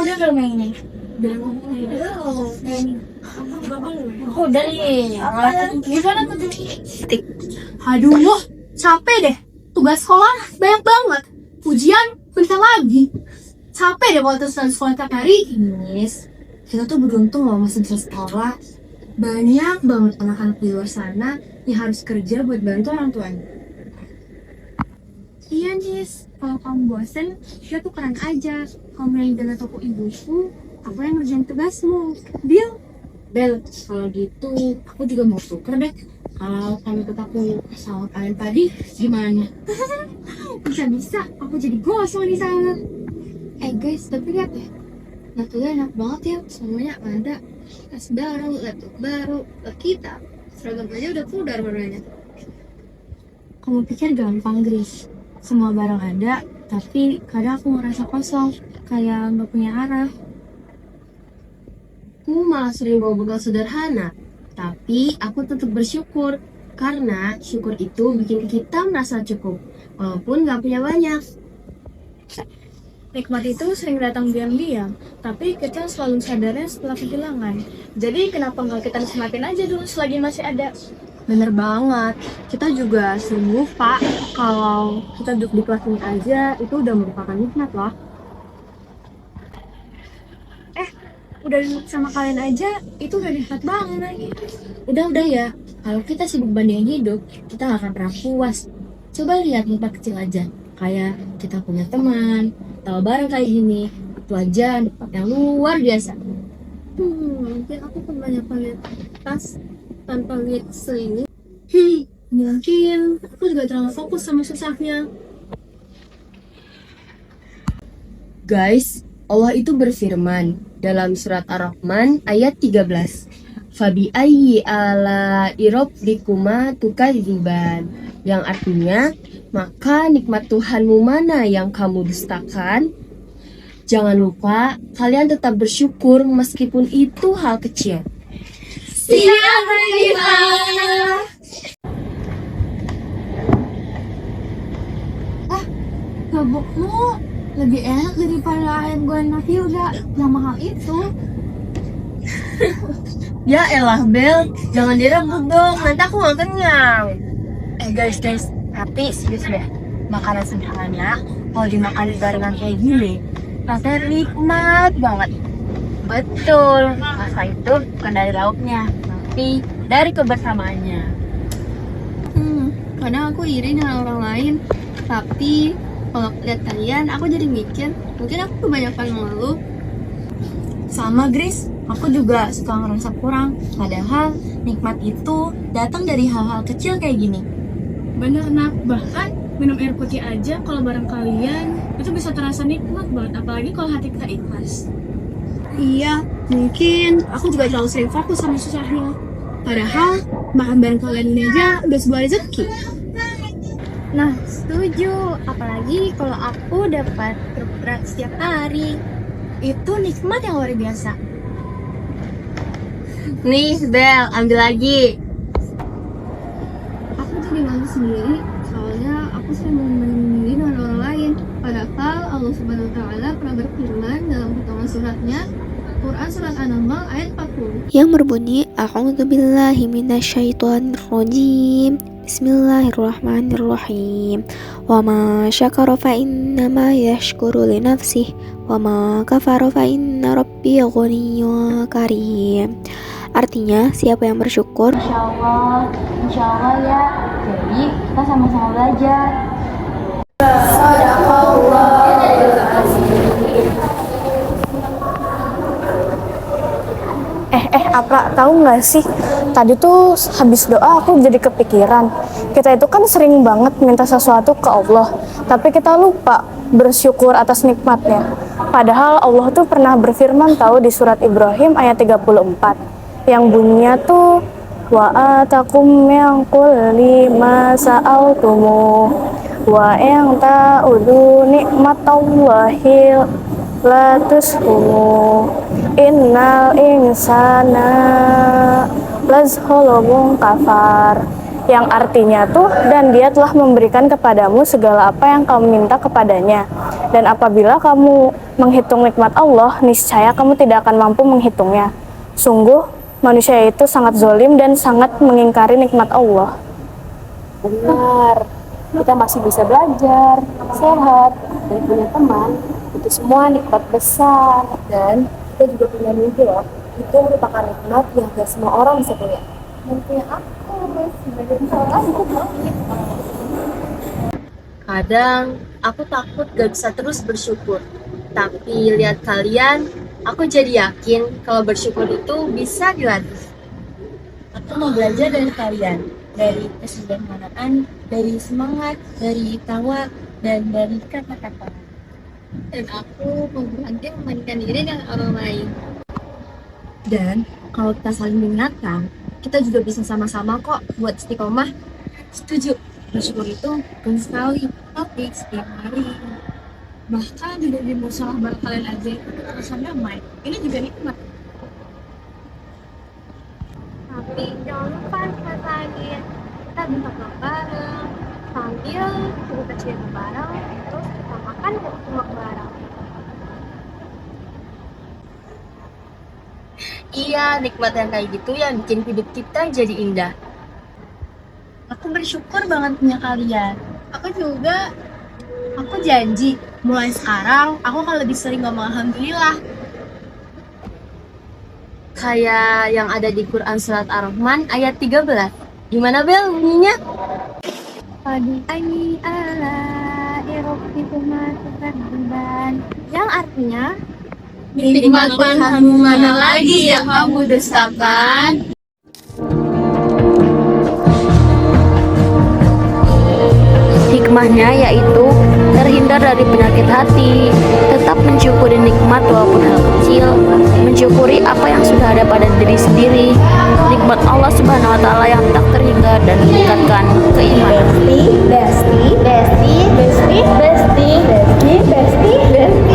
udah gak mainnya? Aku udah nih. Gimana tuh? Aduh, capek deh. Tugas sekolah banyak banget. Ujian bentar lagi. Capek deh mau terus sekolah tiap hari. Miss, kita tuh beruntung loh masih bisa sekolah. Banyak banget anak-anak di luar sana yang harus kerja buat bantu orang tuanya. Iya, Nis. Kalau kamu bosen, kita tuh keren aja. Kamu yang jaga toko ibuku, aku yang ngerjain tugasmu. Deal? Bel, kalau gitu aku juga mau tuker deh. Kalau kamu ikut aku sama kalian tadi, gimana? Bisa-bisa, aku jadi gosong di sana. Guys, tapi lihat ya, Natulnya enak banget ya, semuanya ada. Tas baru, laptop baru, kita seragam aja udah pudar warnanya. Kamu pikir gampang, Gris? Semua barang ada, tapi kadang aku ngerasa kosong, kayak nggak punya arah. Aku malah sering bawa bekal sederhana, tapi aku tetap bersyukur karena syukur itu bikin kita merasa cukup, walaupun nggak punya banyak. Nikmat itu sering datang diam-diam, tapi kita selalu sadarnya setelah kehilangan. Jadi kenapa nggak kita nikmatin aja dulu selagi masih ada? Bener banget, kita juga sering lupa kalau kita duduk di kelas ini aja itu udah merupakan nikmat loh. Udah duduk sama kalian aja, itu udah nikmat banget. Udah ya, kalau kita sibuk bandingin hidup, kita gak akan pernah puas. Coba lihat nikmat kecil aja, kayak kita punya teman, tahu bareng kayak gini, itu aja nikmat yang luar biasa. Mungkin aku kebanyakan lihat tas tanpa lihat seling. Mungkin aku juga terlalu fokus sama susahnya. Guys, Allah itu berfirman dalam surat Ar-Rahman ayat 13. Fabi ayyi ala rabbikuma tukadziban, yang artinya, maka nikmat Tuhanmu mana yang kamu dustakan? Jangan lupa kalian tetap bersyukur meskipun itu hal kecil. Siap, gabukmu lebih enak daripada ayam goreng Hilda yang mahal itu. Ya elah Bel, jangan direbut dong, nanti aku gak kenyang. Guys, tapi serius deh, makanan sederhana kalau dimakan barengan kayak gini rasanya nikmat banget. Betul, rasa itu bukan dari lauknya, tapi dari kebersamaannya. Kadang aku iri dengan orang lain, tapi kalau lihat kalian, aku jadi mikir mungkin aku kebanyakan mengeluh. Sama Gris, aku juga suka ngerasa kurang. Padahal nikmat itu datang dari hal-hal kecil kayak gini. Bener nak, bahkan minum air putih aja kalau bareng kalian itu bisa terasa nikmat banget, apalagi kalau hati kita ikhlas. Iya, mungkin aku juga terlalu sering fokus sama susahnya. Padahal makan bareng kalian ini aja udah sebuah rezeki. Nah, setuju. Apalagi kalau aku dapat grup berat setiap hari. Itu nikmat yang luar biasa. Nih Bel, ambil lagi. Aku jadi malu sendiri, soalnya aku sering membandingkan diri dengan orang lain. Padahal Allah Subhanahu Wa Taala pernah berfirman dalam potongan suratnya, Quran surat An-Naml ayat 40. Yang berbunyi A'udzubillahi minasyaitonirrajim. Bismillahirrahmanirrahim. Wa ma syakara fa innama yashkuru li nafsihi wa ma kafara fa inna rabbi ghaniyyun karim. Artinya, siapa yang bersyukur, Insya Allah ya. Jadi kita sama-sama belajar. Apa tahu nggak sih, tadi tuh habis doa aku jadi kepikiran, kita itu kan sering banget minta sesuatu ke Allah, tapi kita lupa bersyukur atas nikmatnya. Padahal Allah tuh pernah berfirman tahu di surat Ibrahim ayat 34 yang bunyinya tuh wa atakum min kulli ma sa'altumu wa in ta'udu nikmatallahi la tushumu innal insana lazhulumun kafar, yang artinya tuh dan dia telah memberikan kepadamu segala apa yang kamu minta kepadanya, Dan apabila kamu menghitung nikmat Allah, niscaya kamu tidak akan mampu menghitungnya. Sungguh, manusia itu sangat zolim dan sangat mengingkari nikmat Allah. Benar, kita masih bisa belajar, sehat, dan punya teman. Itu semua nikmat besar. Dan kita juga punya mimpi loh. Itu merupakan nikmat yang gak semua orang bisa punya. Dan punya aku, sebagai seorang kadang aku takut gak bisa terus bersyukur. Tapi lihat kalian, aku jadi yakin kalau bersyukur itu bisa dilatih. Aku mau belajar dari kalian, dari kesederhanaan, dari semangat, dari tawa, dan dari kata-kata. Dan aku mau berhenti membandingkan diri dengan orang lain. Dan kalau kita saling mengingatkan, kita juga bisa sama-sama kok buat istiqomah. Setuju, bersyukur itu bukan sekali, tapi setiap hari. Bahkan tidak di musalah bareng kalian aja itu terasa damai. Ini juga nikmat. Tapi jangan lupa dirasain, kita bisa pulang bareng, sambil kita cerita bareng, terus kita makan dan cuma bareng. Iya, nikmat yang kayak gitu yang bikin hidup kita jadi indah. Aku bersyukur banget punya kalian. Aku juga. Aku janji, mulai sekarang aku akan lebih sering ngomong alhamdulillah. Kayak yang ada di Quran Surat Ar-Rahman ayat 13. Gimana Bel bunyinya? Fabi'ayyi ala'i rabbikuma tukadziban. Yang artinya Nikmat Tuhanmu mana lagi yang kamu dustakan? Hikmahnya yaitu terhindar dari penyakit hati, tetap mensyukuri nikmat walaupun hal kecil, mensyukuri apa yang sudah ada pada diri sendiri, nikmat Allah Subhanahu wa taala yang tak terhingga dan meningkatkan keimanan. Besti, besti, besti, besti, besti, besti, besti, besti.